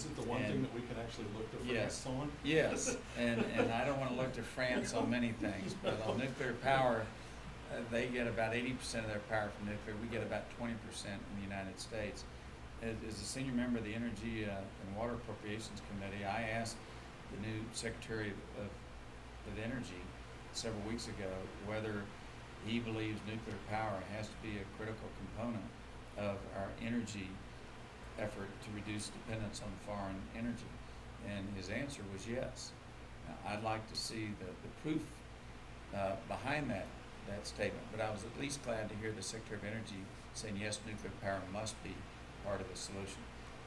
Is it the one thing that we can actually look to France Yes, on? yes, and I don't want to look to France on many things, but on nuclear power, they get about 80% of their power from nuclear. We get about 20% in the United States. As a senior member of the Energy and Water Appropriations Committee, I asked the new Secretary of Energy several weeks ago whether he believes nuclear power has to be a critical component of our energy effort to reduce dependence on foreign energy. And his answer was yes. Now, I'd like to see the proof behind that statement, but I was at least glad to hear the Secretary of Energy saying yes, nuclear power must be part of the solution.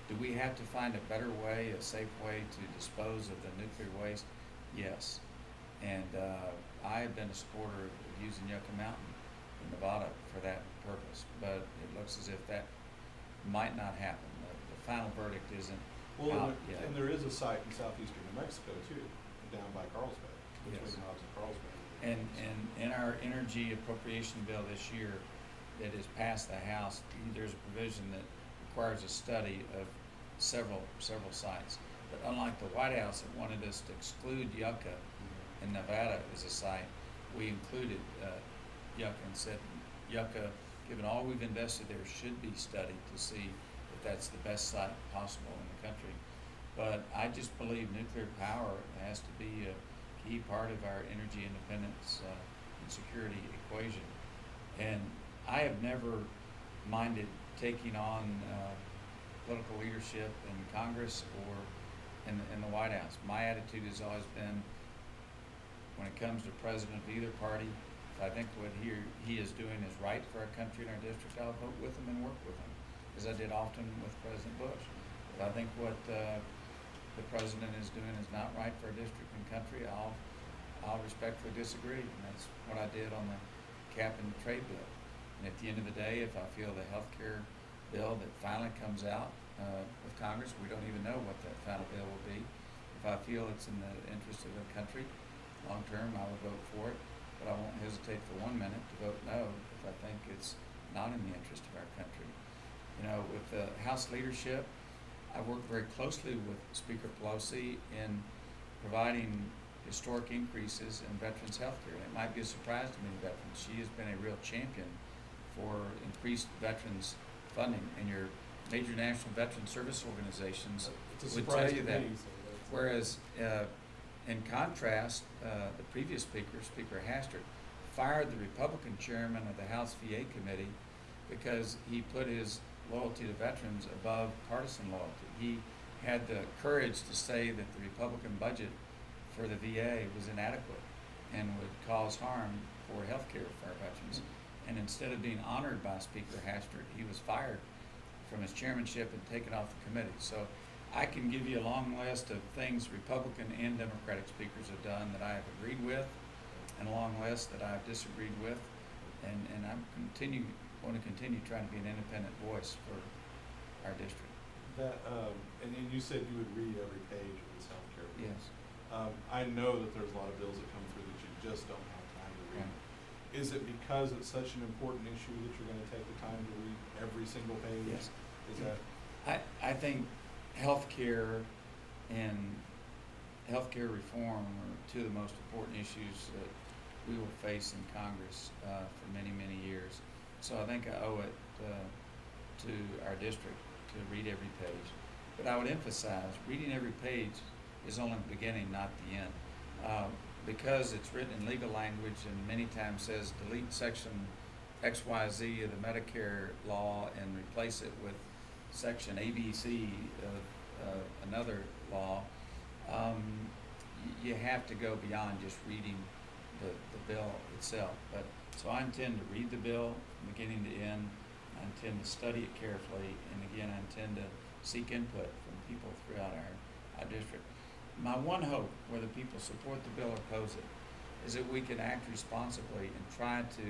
Do we have to find a better way, a safe way to dispose of the nuclear waste? Yes. And I have been a supporter of using Yucca Mountain in Nevada for that purpose, but it looks as if that might not happen. The final verdict isn't out yet. And there is a site in southeastern New Mexico too, down by Carlsbad, between Yes. Hobbs and Carlsbad. And in our energy appropriation bill this year that has passed the House, there's a provision that requires a study of several sites. But unlike the White House that wanted us to exclude Yucca in Nevada as a site, we included Yucca and said Yucca, given all we've invested there, should be studied to see if that's the best site possible in the country. But I just believe nuclear power has to be a key part of our energy independence and security equation. And I have never minded taking on political leadership in Congress or in the White House. My attitude has always been, when it comes to president of either party, if I think what he is doing is right for our country and our district, I'll vote with him and work with him, as I did often with President Bush. If I think what the president is doing is not right for our district and country, I'll respectfully disagree, and that's what I did on the cap and trade bill. And at the end of the day, if I feel the health care bill that finally comes out with Congress, we don't even know what that final bill will be. If I feel it's in the interest of the country, long term, I will vote for it, but I won't hesitate for 1 minute to vote no if I think it's not in the interest of our country. You know, with the House leadership, I worked very closely with Speaker Pelosi in providing historic increases in veterans' health care. It might be a surprise to many veterans. She has been a real champion for increased veterans funding, and your major national veteran service organizations would tell you that. Whereas, in contrast, the previous speaker, Speaker Hastert, fired the Republican chairman of the House VA committee because he put his loyalty to veterans above partisan loyalty. He had the courage to say that the Republican budget for the VA was inadequate and would cause harm for health care for our veterans. And instead of being honored by Speaker Hastert, he was fired from his chairmanship and taken off the committee. So I can give you a long list of things Republican and Democratic speakers have done that I have agreed with, and a long list that I've disagreed with, and I'm going to continue trying to be an independent voice for our district. That and you said you would read every page of this healthcare bill. Yes. I know that there's a lot of bills that come through that you just don't have time to read. Right. Is it because it's such an important issue that you're going to take the time to read every single page? Yes. Is that? I think healthcare and healthcare reform are two of the most important issues that we will face in Congress for many, many years. So I think I owe it to our district to read every page. But I would emphasize, reading every page is only the beginning, not the end. Because it's written in legal language and many times says delete section XYZ of the Medicare law and replace it with section ABC of another law, you have to go beyond just reading the bill itself. But so I intend to read the bill from beginning to end. I intend to study it carefully, and again, I intend to seek input from people throughout our district. My one hope, whether people support the bill or oppose it, is that we can act responsibly and try to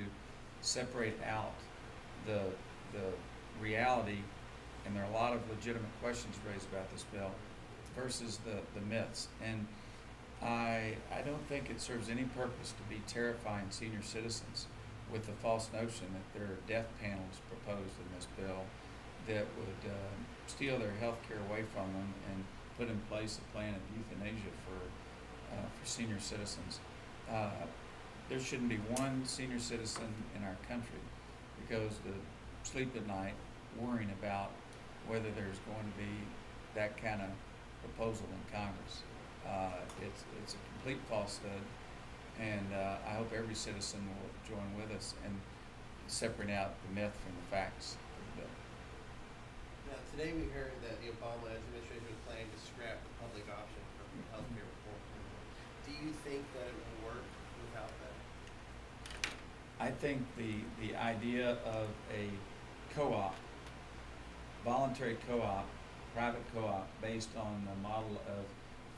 separate out the reality, and there are a lot of legitimate questions raised about this bill, versus the myths. And I don't think it serves any purpose to be terrifying senior citizens with the false notion that there are death panels proposed in this bill that would steal their health care away from them and put in place a plan of euthanasia for senior citizens. There shouldn't be one senior citizen in our country that goes to sleep at night worrying about whether there's going to be that kind of proposal in Congress. It's a complete falsehood, and I hope every citizen will join with us in separating out the myth from the facts of the bill. Now, today we heard that the Obama administration was planning to scrap the public option for healthcare reform. Do you think that it will work without that? I think the idea of a co-op, voluntary co-op, private co-op based on the model of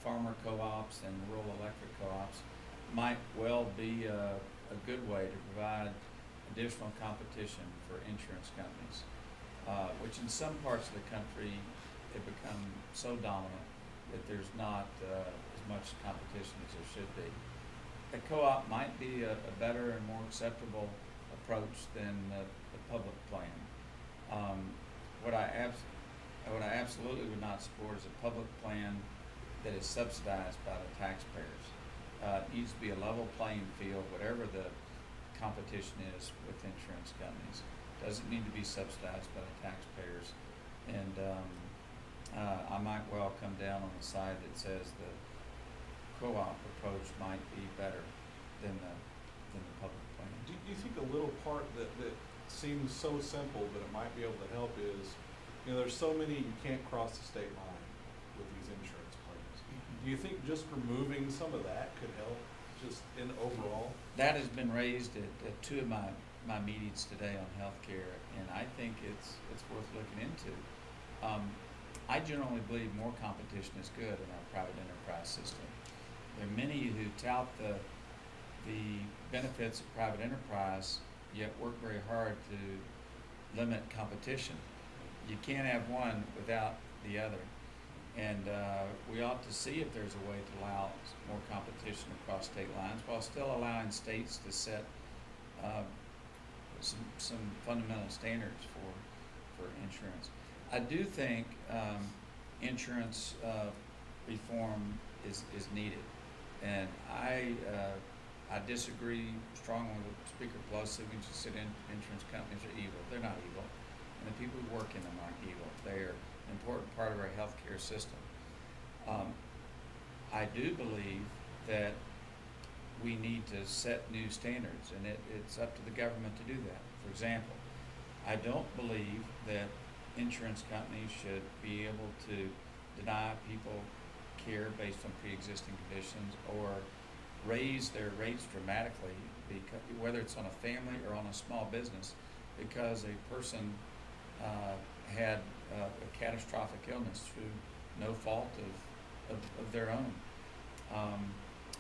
farmer co-ops and rural electric co-ops might well be a good way to provide additional competition for insurance companies, which in some parts of the country have become so dominant that there's not as much competition as there should be. A co-op might be a better and more acceptable approach than the public plan. What I absolutely would not support is a public plan that is subsidized by the taxpayers. It needs to be a level playing field, whatever the competition is with insurance companies. Doesn't need to be subsidized by the taxpayers. And I might well come down on the side that says the co-op approach might be better than the public plan. Do you think a little part that seems so simple but it might be able to help is, there's so many, you can't cross the state line with these insurance plans. Do you think just removing some of that could help just in overall? That has been raised at two of my meetings today on healthcare, and I think it's worth looking into. I generally believe more competition is good in our private enterprise system. There are many who tout the benefits of private enterprise, yet work very hard to limit competition. You can't have one without the other. And we ought to see if there's a way to allow more competition across state lines while still allowing states to set some fundamental standards for insurance. I do think insurance reform is needed, and I disagree strongly with Speaker Pelosi when she said insurance companies are evil. They're not evil, and the people who work in them aren't evil. They are an important part of our healthcare system. I do believe that we need to set new standards, and it's up to the government to do that. For example, I don't believe that insurance companies should be able to deny people care based on pre-existing conditions or raise their rates dramatically, because, whether it's on a family or on a small business, because a person had a catastrophic illness through no fault of their own.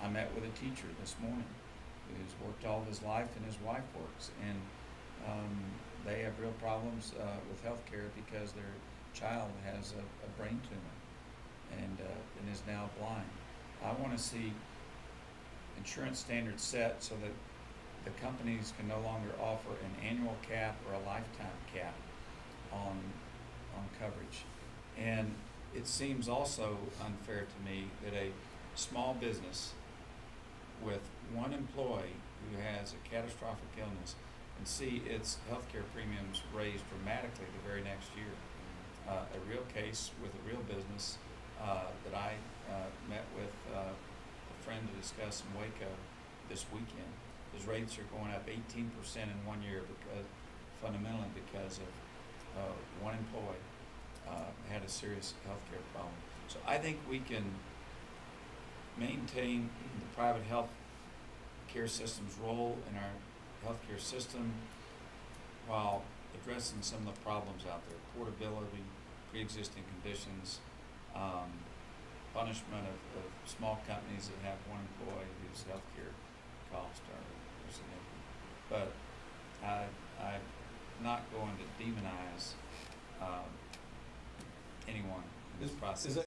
I met with a teacher this morning who's worked all of his life, and his wife works, and they have real problems with health care because their child has a brain tumor and is now blind. I want to see insurance standards set so that the companies can no longer offer an annual cap or a lifetime cap on coverage. And it seems also unfair to me that a small business with one employee who has a catastrophic illness and see its healthcare premiums raised dramatically the very next year. A real case with a real business that I met with a friend to discuss in Waco this weekend. His rates are going up 18% in 1 year fundamentally because of one employee had a serious healthcare problem. So I think we can maintain the private health care system's role in our healthcare system while addressing some of the problems out there: portability, pre-existing conditions, punishment of small companies that have one employee whose healthcare costs are significant. But I'm not going to demonize anyone in this process.